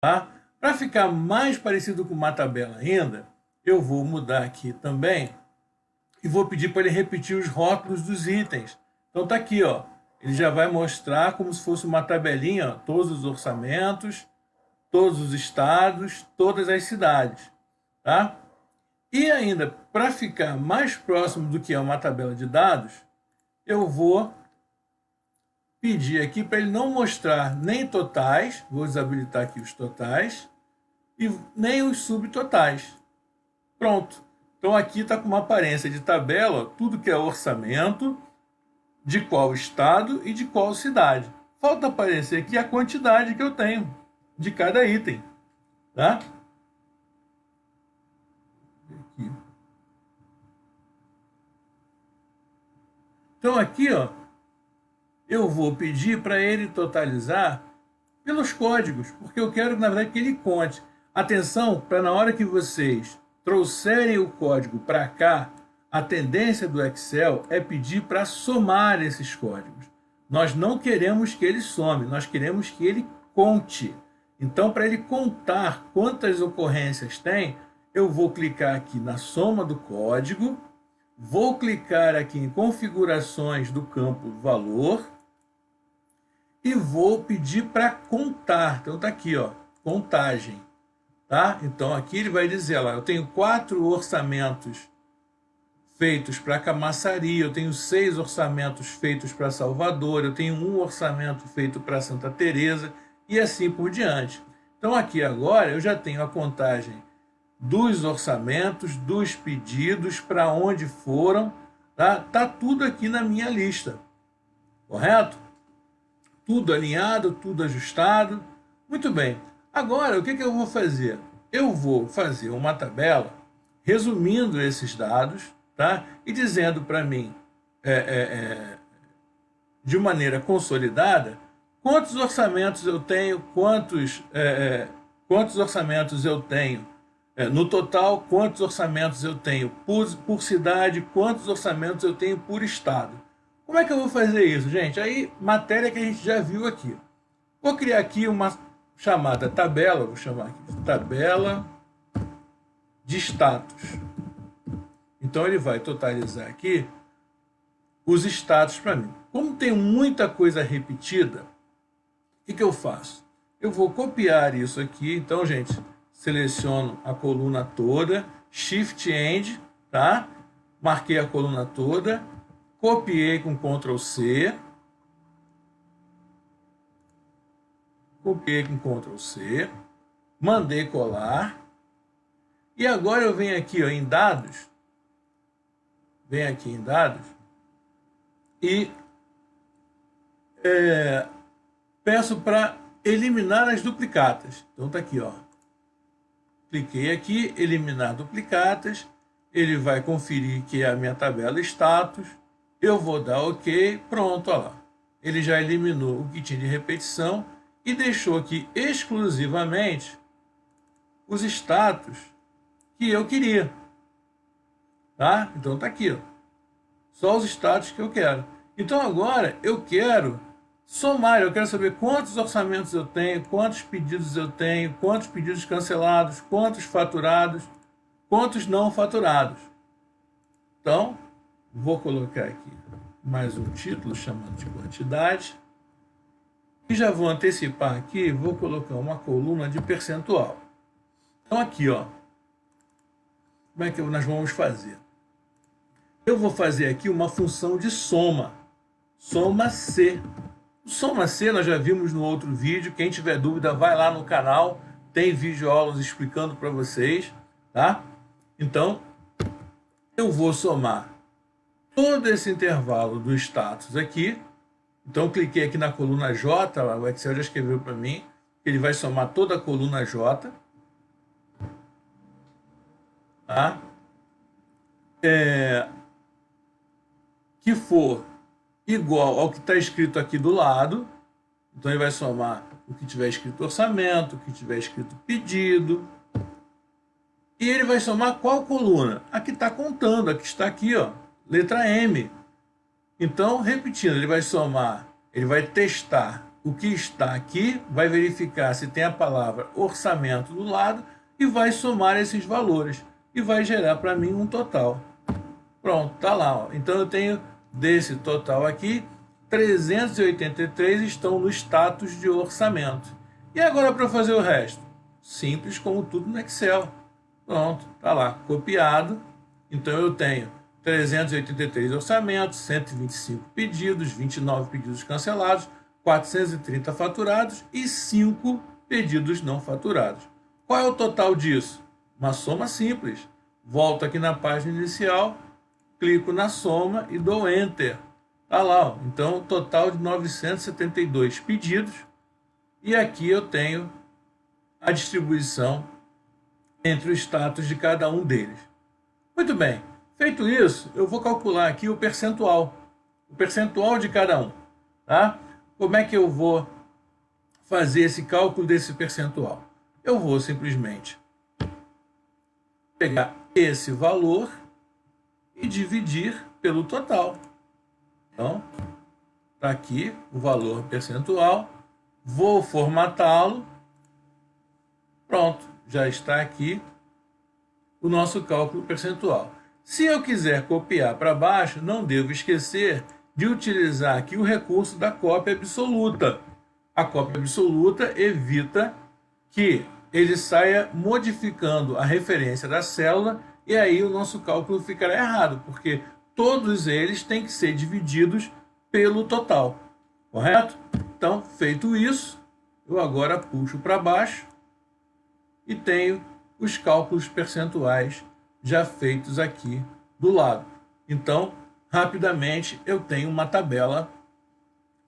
tá? Para ficar mais parecido com uma tabela ainda, eu vou mudar aqui também e vou pedir para ele repetir os rótulos dos itens. Então tá aqui, ó. Ele já vai mostrar como se fosse uma tabelinha, ó, todos os orçamentos, todos os estados, todas as cidades, tá? E ainda, para ficar mais próximo do que é uma tabela de dados, eu vou pedir aqui para ele não mostrar nem totais, vou desabilitar aqui os totais, e nem os subtotais. Pronto. Então aqui está com uma aparência de tabela, ó, tudo que é orçamento, de qual estado e de qual cidade. Falta aparecer aqui a quantidade que eu tenho de cada item, tá? Aqui. Então aqui, ó, eu vou pedir para ele totalizar pelos códigos, porque eu quero, na verdade, que ele conte. Atenção, para na hora que vocês trouxerem o código para cá, a tendência do Excel é pedir para somar esses códigos. Nós não queremos que ele some, nós queremos que ele conte. Então, para ele contar quantas ocorrências tem, eu vou clicar aqui na soma do código, vou clicar aqui em configurações do campo valor e vou pedir para contar. Então está aqui, ó, contagem. Tá? Então aqui ele vai dizer lá, eu tenho 4 orçamentos feitos para Camaçari, eu tenho 6 orçamentos feitos para Salvador, eu tenho 1 orçamento feito para Santa Teresa e assim por diante. Então aqui agora eu já tenho a contagem dos orçamentos, dos pedidos, para onde foram, tá? Tá tudo aqui na minha lista, correto? Tudo alinhado, tudo ajustado. Muito bem. Agora, o que eu vou fazer? Eu vou fazer uma tabela resumindo esses dados, tá? E dizendo para mim, de maneira consolidada, quantos orçamentos eu tenho, quantos orçamentos eu tenho no total, quantos orçamentos eu tenho por cidade, quantos orçamentos eu tenho por estado. Como é que eu vou fazer isso, gente? Aí, matéria que a gente já viu aqui. Vou criar aqui uma chamada tabela, vou chamar aqui de tabela de status. Então ele vai totalizar aqui os status para mim. Como tem muita coisa repetida, o que eu faço? Eu vou copiar isso aqui. Então, gente, seleciono a coluna toda, Shift End, tá? Marquei a coluna toda, copiei com Ctrl C, copiei com Ctrl C, mandei colar, e agora eu venho aqui, ó, em dados, e peço para eliminar as duplicatas. Então tá aqui, ó. Cliquei aqui, eliminar duplicatas, ele vai conferir que é a minha tabela status, eu vou dar OK, pronto, ó lá. Ele já eliminou o que tinha de repetição e deixou aqui exclusivamente os status que eu queria. Tá? Então tá aqui, ó. Só os status que eu quero. Então agora eu quero somar, eu quero saber quantos orçamentos eu tenho, quantos pedidos eu tenho, quantos pedidos cancelados, quantos faturados, quantos não faturados. Então, vou colocar aqui mais um título chamado de quantidade. E já vou antecipar aqui, vou colocar uma coluna de percentual. Então aqui, ó, como é que nós vamos fazer? Eu vou fazer aqui uma função de soma, soma C. O soma C nós já vimos no outro vídeo, quem tiver dúvida vai lá no canal, tem videoaulas explicando para vocês, tá? Então, eu vou somar todo esse intervalo do status aqui. Então, cliquei aqui na coluna J, o Excel já escreveu para mim, ele vai somar toda a coluna J. Tá? Que for igual ao que está escrito aqui do lado. Então, ele vai somar o que tiver escrito orçamento, o que tiver escrito pedido. E ele vai somar qual coluna? A que está contando, a que está aqui, ó, letra M. Então, repetindo, ele vai somar, ele vai testar o que está aqui, vai verificar se tem a palavra orçamento do lado e vai somar esses valores e vai gerar para mim um total. Pronto, tá lá. Ó. Então eu tenho desse total aqui, 383 estão no status de orçamento. E agora para fazer o resto? Simples como tudo no Excel. Pronto, tá lá, copiado. Então eu tenho 383 orçamentos, 125 pedidos, 29 pedidos cancelados, 430 faturados e 5 pedidos não faturados. Qual é o total disso? Uma soma simples. Volto aqui na página inicial, clico na soma e dou Enter. Tá lá, ó. Então total de 972 pedidos. E aqui eu tenho a distribuição entre o status de cada um deles. Muito bem, feito isso, eu vou calcular aqui o percentual de cada um. Tá? Como é que eu vou fazer esse cálculo desse percentual? Eu vou simplesmente pegar esse valor e dividir pelo total. Então, está aqui o valor percentual, vou formatá-lo, pronto, já está aqui o nosso cálculo percentual. Se eu quiser copiar para baixo, não devo esquecer de utilizar aqui o recurso da cópia absoluta. A cópia absoluta evita que ele saia modificando a referência da célula e aí o nosso cálculo ficará errado, porque todos eles têm que ser divididos pelo total, correto? Então, feito isso, eu agora puxo para baixo e tenho os cálculos percentuais já feitos aqui do lado. Então, rapidamente, eu tenho uma tabela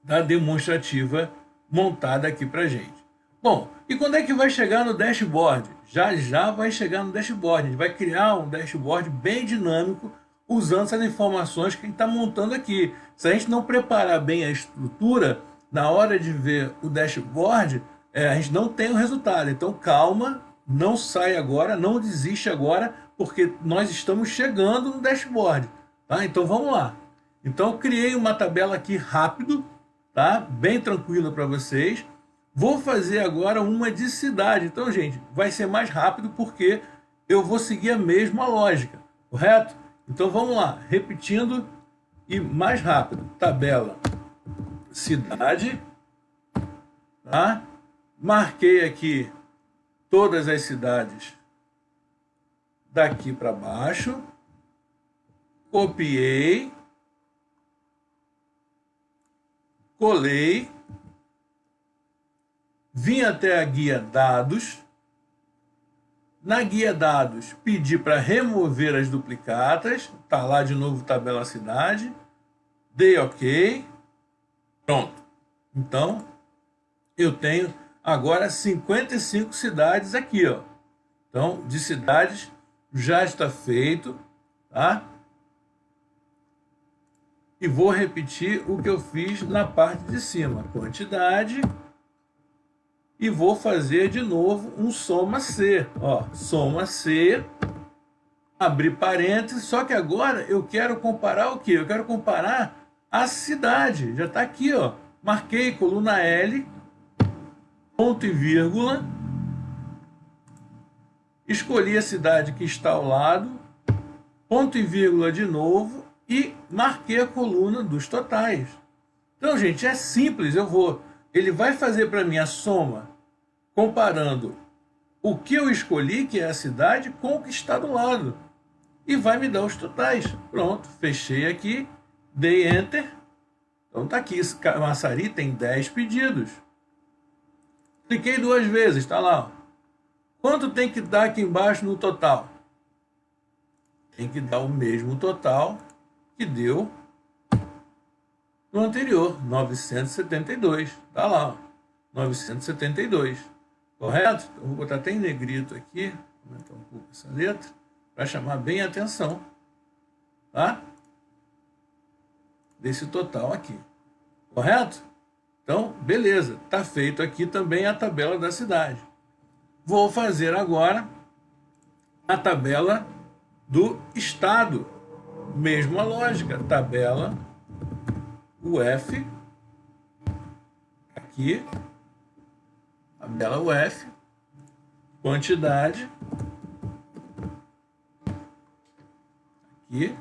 da demonstrativa montada aqui para gente. Bom, e quando é que vai chegar no dashboard? Já vai chegar no dashboard. A gente vai criar um dashboard bem dinâmico usando essas informações que a gente está montando aqui. Se a gente não preparar bem a estrutura, na hora de ver o dashboard, a gente não tem o resultado. Então, calma, não sai agora, não desiste agora, porque nós estamos chegando no dashboard. Tá? Então, vamos lá. Então, eu criei uma tabela aqui rápido, tá? Bem tranquila para vocês. Vou fazer agora uma de cidade. Então, gente, vai ser mais rápido porque eu vou seguir a mesma lógica, correto? Então, vamos lá. Repetindo e mais rápido. Tabela cidade. Tá? Marquei aqui todas as cidades daqui para baixo. Copiei. Colei. Vim até a guia dados. Na guia dados, pedi para remover as duplicatas. Está lá de novo tabela cidade. Dei OK. Pronto. Então, eu tenho agora 55 cidades aqui. Ó. Então, de cidades já está feito. Tá? E vou repetir o que eu fiz na parte de cima. Quantidade. E vou fazer de novo um soma C. Ó, soma C, abrir parênteses, só que agora eu quero comparar o quê? Eu quero comparar a cidade. Já está aqui, ó. Marquei coluna L, ponto e vírgula, escolhi a cidade que está ao lado, ponto e vírgula de novo e marquei a coluna dos totais. Então, gente, é simples. Ele vai fazer para mim a soma comparando o que eu escolhi, que é a cidade, com o que está do lado. E vai me dar os totais. Pronto, fechei aqui, dei Enter. Então tá aqui, Camaçari tem 10 pedidos. Cliquei 2 vezes, está lá. Ó. Quanto tem que dar aqui embaixo no total? Tem que dar o mesmo total que deu no anterior, 972. Está lá, ó, 972. Correto? Então, vou botar até em negrito aqui, aumentar um pouco essa letra, para chamar bem a atenção, tá? Desse total aqui. Correto? Então, beleza. Está feito aqui também a tabela da cidade. Vou fazer agora a tabela do estado. Mesma lógica. Tabela UF. Aqui aqui, tabela UF, quantidade, aqui.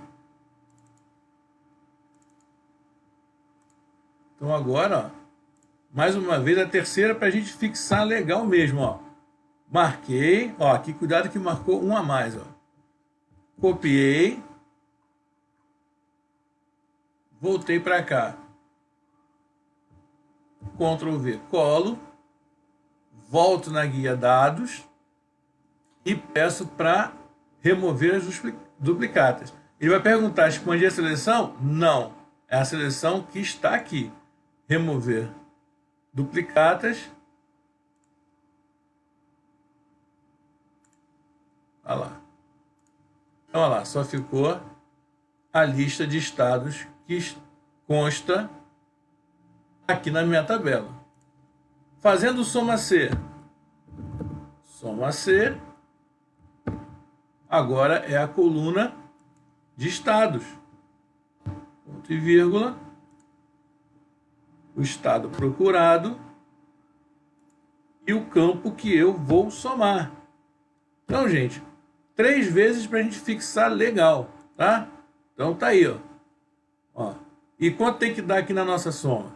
Então agora, ó, mais uma vez a terceira para a gente fixar legal mesmo, ó. Marquei, ó, aqui cuidado que marcou um a mais, ó. Copiei, voltei para cá, Ctrl V, colo, volto na guia dados e peço para remover as duplicatas. Ele vai perguntar, expandi a seleção? Não, é a seleção que está aqui. Remover duplicatas. Olha lá. Então, olha lá, só ficou a lista de estados que consta aqui na minha tabela. Fazendo soma C. Soma C. Agora é a coluna de estados. Ponto e vírgula. O estado procurado e o campo que eu vou somar. Então, gente, 3 vezes para a gente fixar legal, tá? Então tá aí, ó. E quanto tem que dar aqui na nossa soma?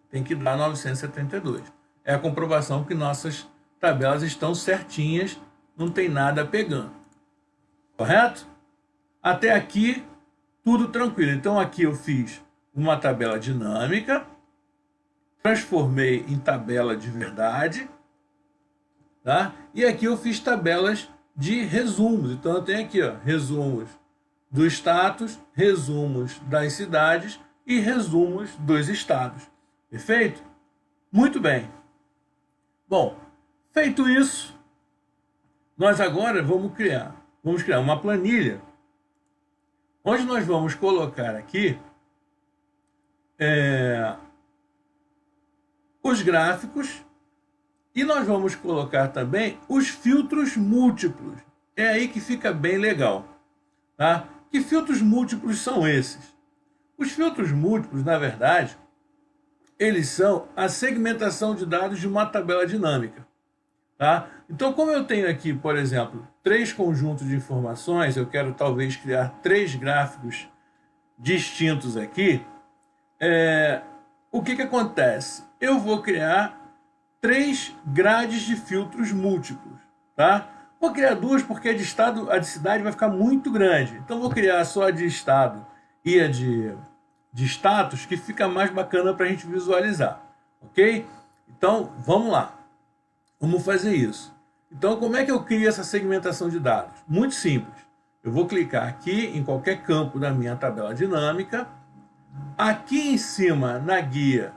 Tem que dar 972. É a comprovação que nossas tabelas estão certinhas, não tem nada pegando. Correto? Até aqui, tudo tranquilo. Então aqui eu fiz uma tabela dinâmica, transformei em tabela de verdade, tá? E aqui eu fiz tabelas de resumos. Então eu tenho aqui, ó, resumos do status, resumos das cidades e resumos dos estados. Perfeito? Muito bem. Bom, feito isso, nós agora vamos criar uma planilha onde nós vamos colocar aqui os gráficos e nós vamos colocar também os filtros múltiplos. É aí que fica bem legal, tá? Que filtros múltiplos são esses? Os filtros múltiplos, na verdade, eles são a segmentação de dados de uma tabela dinâmica, tá? Então, como eu tenho aqui, por exemplo, 3 conjuntos de informações, eu quero talvez criar 3 gráficos distintos aqui, o que acontece? Eu vou criar 3 grades de filtros múltiplos, tá? Vou criar 2 porque a de cidade vai ficar muito grande. Então, vou criar só a de estado e a de status, que fica mais bacana para a gente visualizar, ok? Então, vamos lá. Vamos fazer isso. Então, como é que eu crio essa segmentação de dados? Muito simples. Eu vou clicar aqui em qualquer campo da minha tabela dinâmica. Aqui em cima, na guia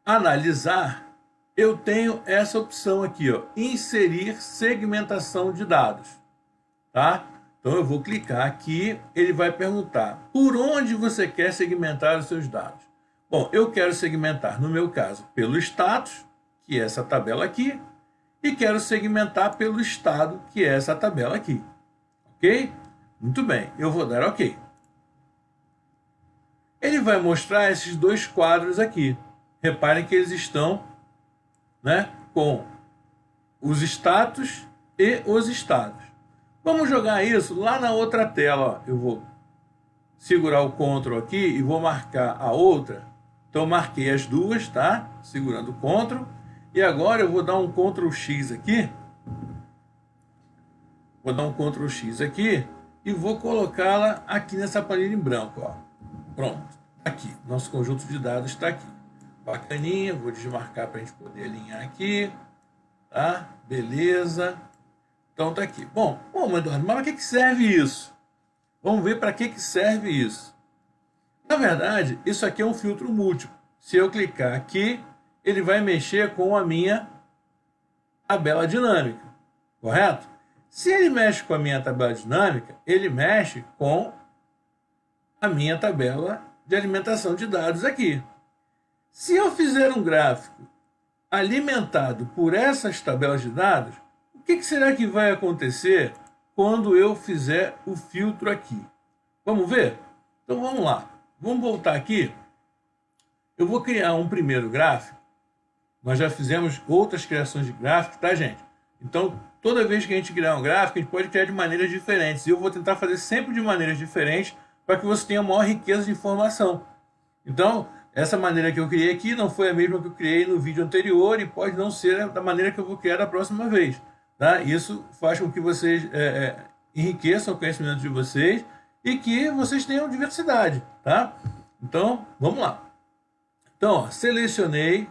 Analisar, eu tenho essa opção aqui, ó, Inserir segmentação de dados, tá? Então, eu vou clicar aqui, ele vai perguntar por onde você quer segmentar os seus dados. Bom, eu quero segmentar, no meu caso, pelo status, que é essa tabela aqui, e quero segmentar pelo estado, que é essa tabela aqui. Ok? Muito bem, eu vou dar OK. Ele vai mostrar esses 2 quadros aqui. Reparem que eles estão, né, com os status e os estados. Vamos jogar isso lá na outra tela. Ó. Eu vou segurar o Ctrl aqui e vou marcar a outra. Então, marquei as duas, tá? Segurando o Ctrl. E agora eu vou dar um Ctrl X aqui. Vou dar um Ctrl X aqui e vou colocá-la aqui nessa planilha em branco. Ó. Pronto. Aqui. Nosso conjunto de dados está aqui. Bacaninha. Vou desmarcar para a gente poder alinhar aqui. Tá? Beleza. Então tá aqui. Bom, Eduardo, mas para que serve isso? Vamos ver para que serve isso. Na verdade, isso aqui é um filtro múltiplo. Se eu clicar aqui, ele vai mexer com a minha tabela dinâmica, correto? Se ele mexe com a minha tabela dinâmica, ele mexe com a minha tabela de alimentação de dados aqui. Se eu fizer um gráfico alimentado por essas tabelas de dados, o que será que vai acontecer quando eu fizer o filtro aqui? Vamos ver? Então vamos lá. vamos voltar aqui. Eu vou criar um primeiro gráfico. Nós já fizemos outras criações de gráficos, tá, gente? Então, toda vez que a gente criar um gráfico, a gente pode criar de maneiras diferentes. E eu vou tentar fazer sempre de maneiras diferentes para que você tenha maior riqueza de informação. Então, essa maneira que eu criei aqui não foi a mesma que eu criei no vídeo anterior e pode não ser da maneira que eu vou criar da próxima vez. Tá? Isso faz com que vocês enriqueçam o conhecimento de vocês e que vocês tenham diversidade. Tá? Então, vamos lá. Então, ó, selecionei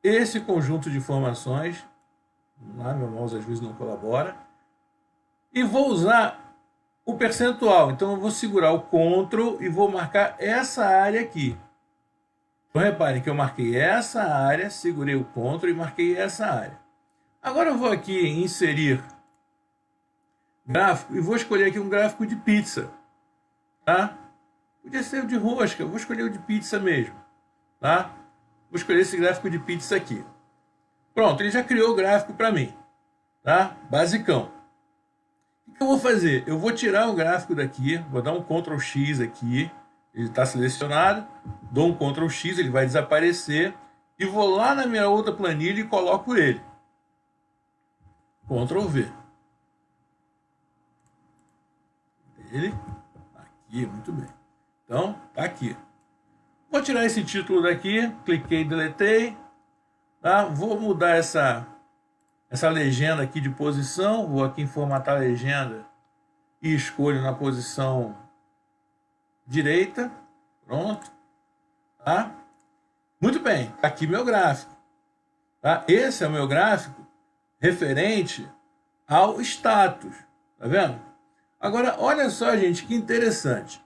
esse conjunto de informações. Vamos lá, meu mouse às vezes não colabora. E vou usar o percentual. Então, eu vou segurar o Ctrl e vou marcar essa área aqui. Então, reparem que eu marquei essa área, segurei o Ctrl e marquei essa área. Agora eu vou aqui em inserir gráfico e vou escolher aqui um gráfico de pizza. Tá? Podia ser o de rosca, eu vou escolher o de pizza mesmo. Tá? Vou escolher esse gráfico de pizza aqui. Pronto, ele já criou o gráfico para mim. Tá? Basicão. O que eu vou fazer? Eu vou tirar o gráfico daqui, vou dar um Ctrl X aqui, ele está selecionado, dou um Ctrl X, ele vai desaparecer, e vou lá na minha outra planilha e coloco ele. Ctrl V. Ele, aqui, muito bem. Então, tá aqui. Vou tirar esse título daqui, cliquei, deletei, tá? Vou mudar essa legenda aqui de posição, vou aqui em formatar a legenda e escolho na posição direita, pronto, tá? Muito bem, tá aqui meu gráfico, tá? Esse é o meu gráfico referente ao status, tá vendo? Agora, olha só, gente, que interessante.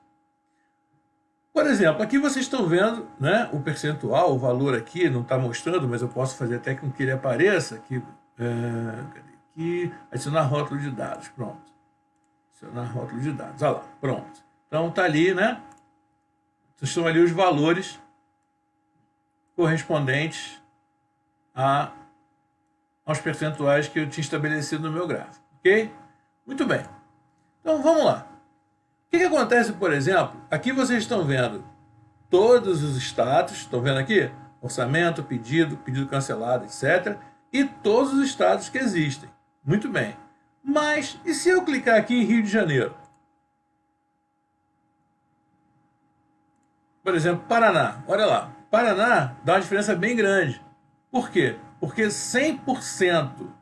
Por exemplo, aqui vocês estão vendo, né, o percentual, o valor aqui, não está mostrando, mas eu posso fazer até com que ele apareça, aqui, adicionar rótulo de dados, pronto. Adicionar rótulo de dados, olha lá, pronto. Então está ali, né, estão ali os valores correspondentes aos percentuais que eu tinha estabelecido no meu gráfico, ok? Muito bem. Então vamos lá. O que acontece, por exemplo, aqui vocês estão vendo todos os status, estão vendo aqui? Orçamento, pedido cancelado, etc. E todos os estados que existem. Muito bem. Mas, e se eu clicar aqui em Rio de Janeiro? Por exemplo, Paraná. Olha lá. Paraná dá uma diferença bem grande. Por quê? Porque 100%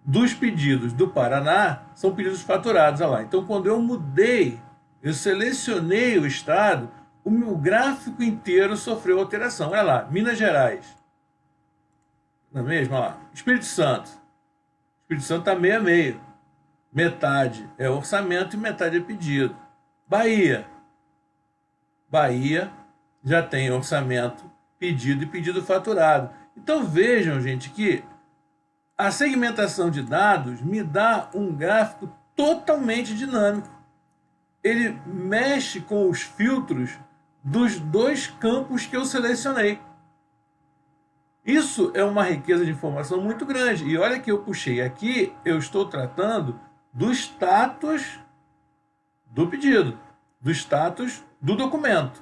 dos pedidos do Paraná são pedidos faturados. Olha lá. Então, quando eu mudei, eu selecionei o estado, o meu gráfico inteiro sofreu alteração. Olha lá, Minas Gerais. Não é mesmo? Olha lá. Espírito Santo. Espírito Santo está meio a meio. Metade é orçamento e metade é pedido. Bahia. Bahia já tem orçamento, pedido e pedido faturado. Então, vejam, gente, que a segmentação de dados me dá um gráfico totalmente dinâmico. Ele mexe com os filtros dos dois campos que eu selecionei. Isso é uma riqueza de informação muito grande. E olha que eu puxei aqui, eu estou tratando do status do pedido, do status do documento.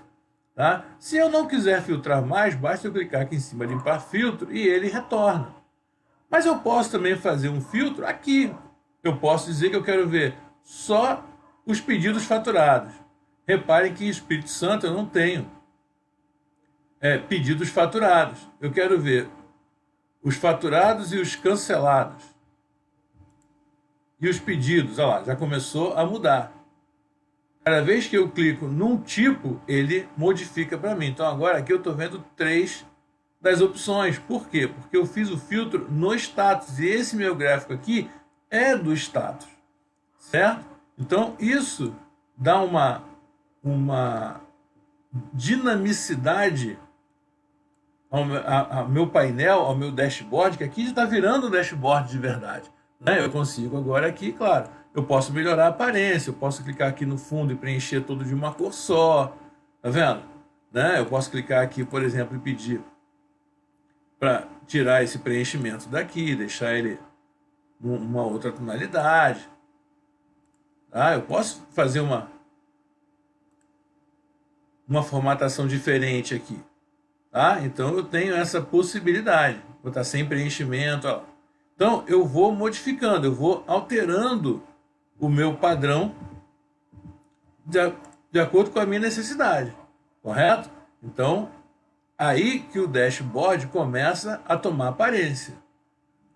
Tá? Se eu não quiser filtrar mais, basta eu clicar aqui em cima, limpar filtro, e ele retorna. Mas eu posso também fazer um filtro aqui. Eu posso dizer que eu quero ver só os pedidos faturados. Reparem que em Espírito Santo eu não tenho pedidos faturados. Eu quero ver os faturados e os cancelados. E os pedidos, olha lá, já começou a mudar. Cada vez que eu clico num tipo, ele modifica para mim. Então agora aqui eu estou vendo 3 das opções. Por quê? Porque eu fiz o filtro no status. E esse meu gráfico aqui é do status. Certo? Então isso dá uma dinamicidade ao meu painel, ao meu dashboard, que aqui está virando um dashboard de verdade. Né? Eu consigo agora aqui, claro, eu posso melhorar a aparência, eu posso clicar aqui no fundo e preencher tudo de uma cor só. Tá vendo? Né? Eu posso clicar aqui, por exemplo, e pedir para tirar esse preenchimento daqui, deixar ele numa outra tonalidade. Tá? Eu posso fazer uma formatação diferente aqui. Tá? Então eu tenho essa possibilidade. Vou estar sem preenchimento. Ó. Então eu vou modificando, eu vou alterando o meu padrão de acordo com a minha necessidade. Correto? Então, aí que o dashboard começa a tomar aparência.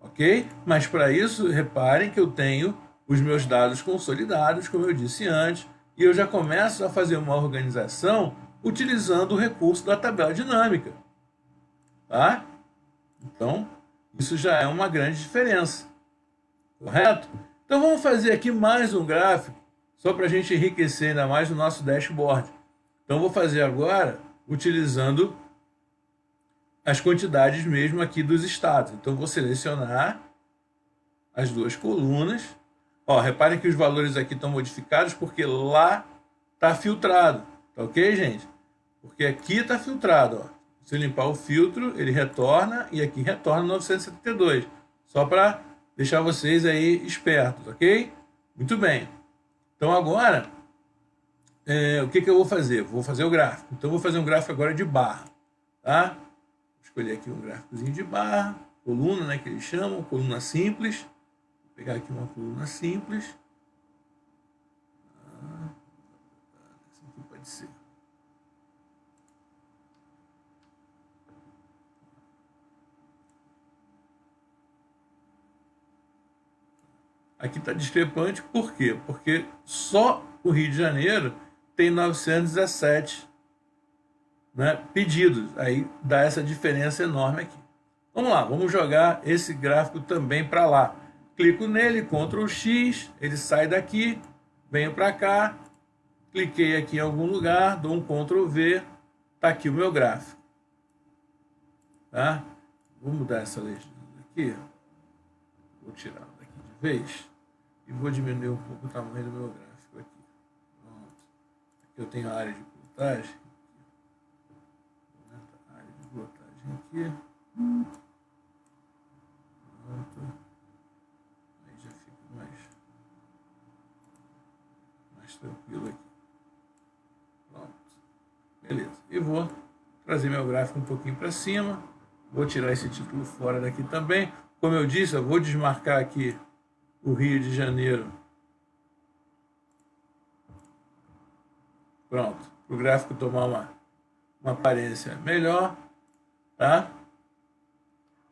Ok? Mas para isso, reparem que eu tenho os meus dados consolidados, como eu disse antes, e eu já começo a fazer uma organização utilizando o recurso da tabela dinâmica. Tá? Então, isso já é uma grande diferença. Correto? Então vamos fazer aqui mais um gráfico, só para a gente enriquecer ainda mais o nosso dashboard. Então vou fazer agora utilizando as quantidades mesmo aqui dos estados. Então vou selecionar as duas colunas. Ó, reparem que os valores aqui estão modificados porque lá está filtrado. Tá ok, gente? Porque aqui está filtrado. Ó. Se eu limpar o filtro, ele retorna e aqui retorna 972. Só para deixar vocês aí espertos, ok? Muito bem. Então agora, o que eu vou fazer? Vou fazer o gráfico. Então vou fazer um gráfico agora de barra. Tá? Vou escolher aqui um gráficozinho de barra, coluna, né, que eles chamam, coluna simples. Vou pegar aqui uma coluna simples. Essa aqui pode ser. Aqui está discrepante, por quê? Porque só o Rio de Janeiro tem 917, né, pedidos. Aí dá essa diferença enorme aqui. Vamos lá, vamos jogar esse gráfico também para lá. Clico nele, Ctrl X, ele sai daqui, venho para cá, cliquei aqui em algum lugar, dou um Ctrl V, está aqui o meu gráfico. Tá? Vou mudar essa legenda aqui, vou tirar daqui de vez e vou diminuir um pouco o tamanho do meu gráfico aqui. Pronto. Aqui eu tenho a área de plotagem. A área de plotagem aqui. Pronto. Aí já fica mais tranquilo aqui. Pronto. Beleza. E vou trazer meu gráfico um pouquinho para cima. Vou tirar esse título fora daqui também. Como eu disse, eu vou desmarcar aqui o Rio de Janeiro. Pronto. Para o gráfico tomar uma aparência melhor. Tá?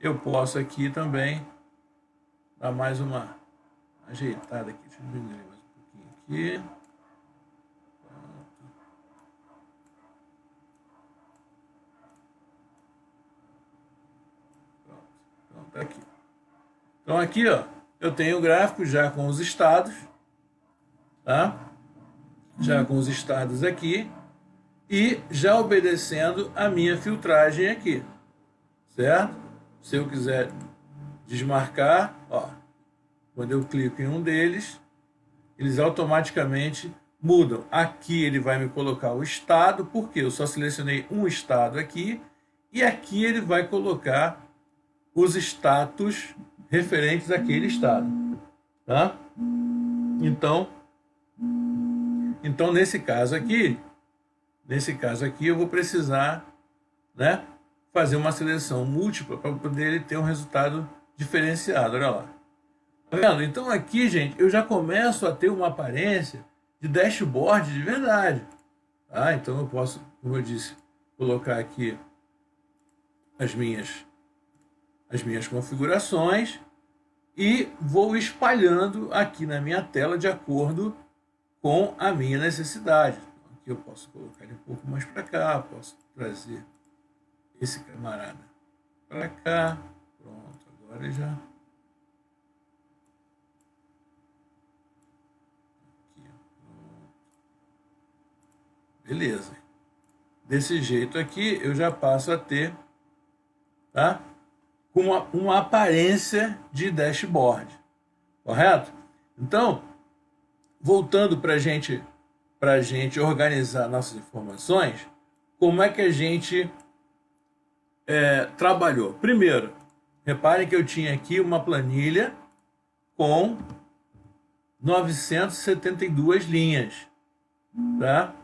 Eu posso aqui também dar mais uma ajeitada aqui. Deixa eu diminuir mais um pouquinho aqui. Pronto, aqui. Então aqui, ó, eu tenho o gráfico já com os estados, tá? Já com os estados aqui e já obedecendo a minha filtragem aqui, certo? Se eu quiser desmarcar, ó, quando eu clico em um deles, eles automaticamente mudam. Aqui ele vai me colocar o estado, porque eu só selecionei um estado aqui, e aqui ele vai colocar os status referentes àquele estado. Tá? Então nesse caso aqui eu vou precisar, né, fazer uma seleção múltipla para poder ele ter um resultado diferenciado. Olha lá. Tá vendo? Então aqui, gente, eu já começo a ter uma aparência de dashboard de verdade. Tá? Então eu posso, como eu disse, colocar aqui as minhas configurações e vou espalhando aqui na minha tela de acordo com a minha necessidade. Então, aqui eu posso colocar ele um pouco mais para cá, posso trazer esse camarada para cá. Pronto, agora já... Aqui, beleza. Desse jeito aqui eu já passo a ter, tá, com uma aparência de dashboard, correto? Então, voltando para a gente organizar nossas informações, como é que a gente trabalhou? Primeiro, reparem que eu tinha aqui uma planilha com 972 linhas, tá?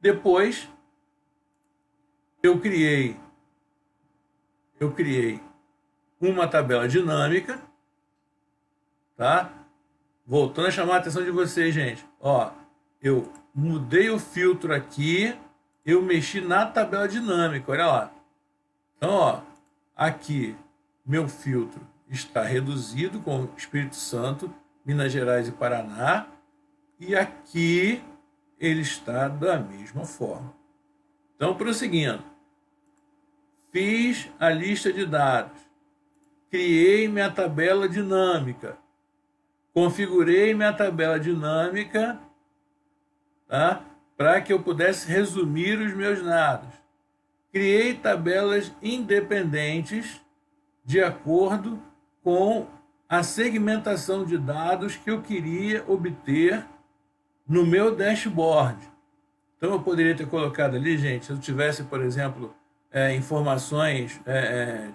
Depois eu criei uma tabela dinâmica, tá? Voltando a chamar a atenção de vocês, gente. Ó, eu mudei o filtro aqui, eu mexi na tabela dinâmica, olha lá. Então, ó, aqui meu filtro está reduzido com Espírito Santo, Minas Gerais e Paraná, e aqui ele está da mesma forma. Então, prosseguindo, fiz a lista de dados, criei minha tabela dinâmica, configurei minha tabela dinâmica, tá? Para que eu pudesse resumir os meus dados. Criei tabelas independentes de acordo com a segmentação de dados que eu queria obter no meu dashboard. Então eu poderia ter colocado ali, gente, se eu tivesse, por exemplo, informações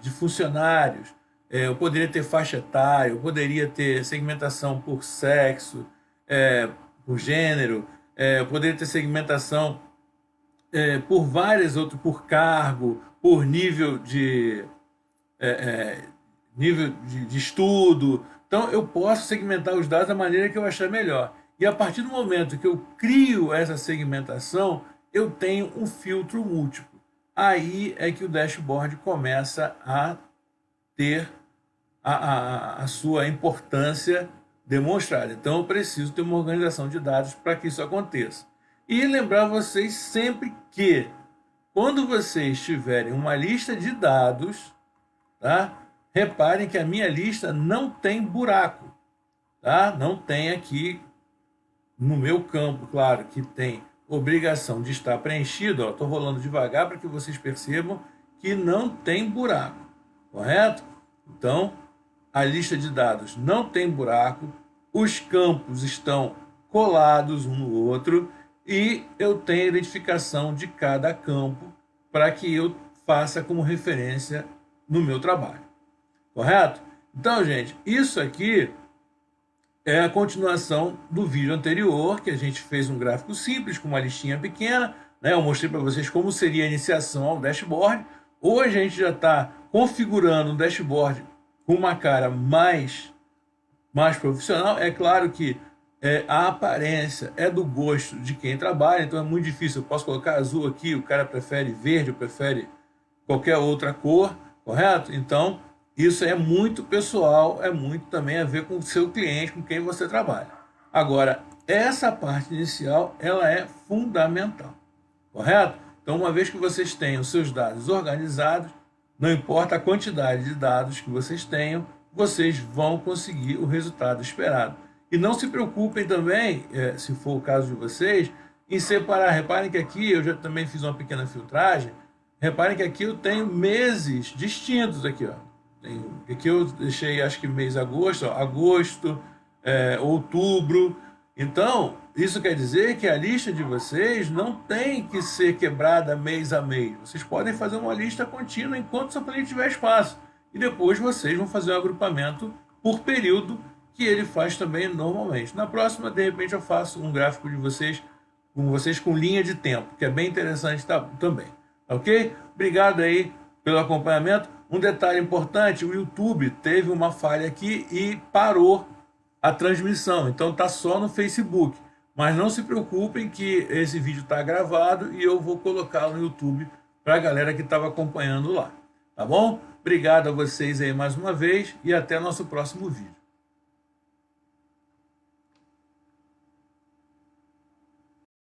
de funcionários, eu poderia ter faixa etária, eu poderia ter segmentação por sexo, por gênero, eu poderia ter segmentação por várias outras, por cargo, por nível de estudo. Então eu posso segmentar os dados da maneira que eu achar melhor. E a partir do momento que eu crio essa segmentação, eu tenho um filtro múltiplo. Aí é que o dashboard começa a ter a sua importância demonstrada. Então eu preciso ter uma organização de dados para que isso aconteça. E lembrar vocês sempre que, quando vocês tiverem uma lista de dados, tá? Reparem que a minha lista não tem buraco, tá? Não tem aqui no meu campo, claro, que tem obrigação de estar preenchido. Estou rolando devagar para que vocês percebam que não tem buraco, correto? Então, a lista de dados não tem buraco, os campos estão colados um no outro e eu tenho a identificação de cada campo para que eu faça como referência no meu trabalho, correto? Então, gente, isso aqui é a continuação do vídeo anterior, que a gente fez um gráfico simples com uma listinha pequena, né? Eu mostrei para vocês como seria a iniciação ao dashboard. Hoje a gente já está configurando um dashboard com uma cara mais profissional. É claro que a aparência é do gosto de quem trabalha, então é muito difícil. Eu posso colocar azul aqui, o cara prefere verde, ou prefere qualquer outra cor, correto? Então, isso é muito pessoal, é muito também a ver com o seu cliente, com quem você trabalha. Agora, essa parte inicial, ela é fundamental, correto? Então, uma vez que vocês tenham os seus dados organizados, não importa a quantidade de dados que vocês tenham, vocês vão conseguir o resultado esperado. E não se preocupem também, se for o caso de vocês, em separar. Reparem que aqui eu já também fiz uma pequena filtragem. Reparem que aqui eu tenho meses distintos aqui, ó. Aqui eu deixei, acho que mês agosto, ó, agosto, outubro. Então, isso quer dizer que a lista de vocês não tem que ser quebrada mês a mês. Vocês podem fazer uma lista contínua enquanto o seu cliente tiver espaço. E depois vocês vão fazer um agrupamento por período, que ele faz também normalmente. Na próxima, de repente, eu faço um gráfico de vocês com linha de tempo, que é bem interessante também. Ok? Obrigado aí pelo acompanhamento. Um detalhe importante, o YouTube teve uma falha aqui e parou a transmissão. Então está só no Facebook. Mas não se preocupem que esse vídeo está gravado e eu vou colocá-lo no YouTube para a galera que estava acompanhando lá. Tá bom? Obrigado a vocês aí mais uma vez e até nosso próximo vídeo.